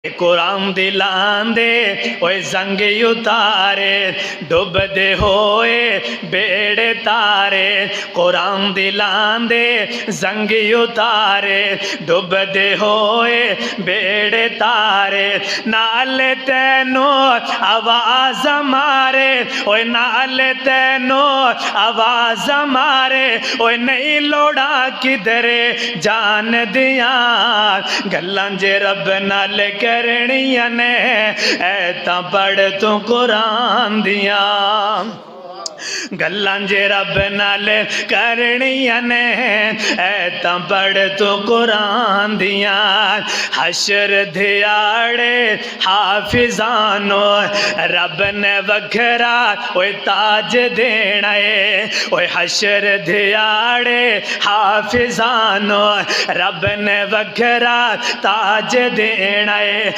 कुरान दिलांदे ओए जंग उतारे डुबदे होए बेड़े तारे। कुरान दिलांदे जंग उतारे डुबदे होए बेड़े तारे। नाल तैनो आवाज मारे ओए नाल तैनो आवाज मारे ओए नहीं लोड़ा किधरे जान दिया गल्लां जे रब नाल करनियां ने ऐ तां पढ़ तू कुरान दिया गल्लां जे रब नाल करनियां ने ऐ तां पढ़ तू कुरान दिया। हशर दिहाड़े हाफिजानो रब ने वखरा ओए ताज देना है ओए हशर दिहाड़े हाफिजानो रब ने वखरा ताज देना है।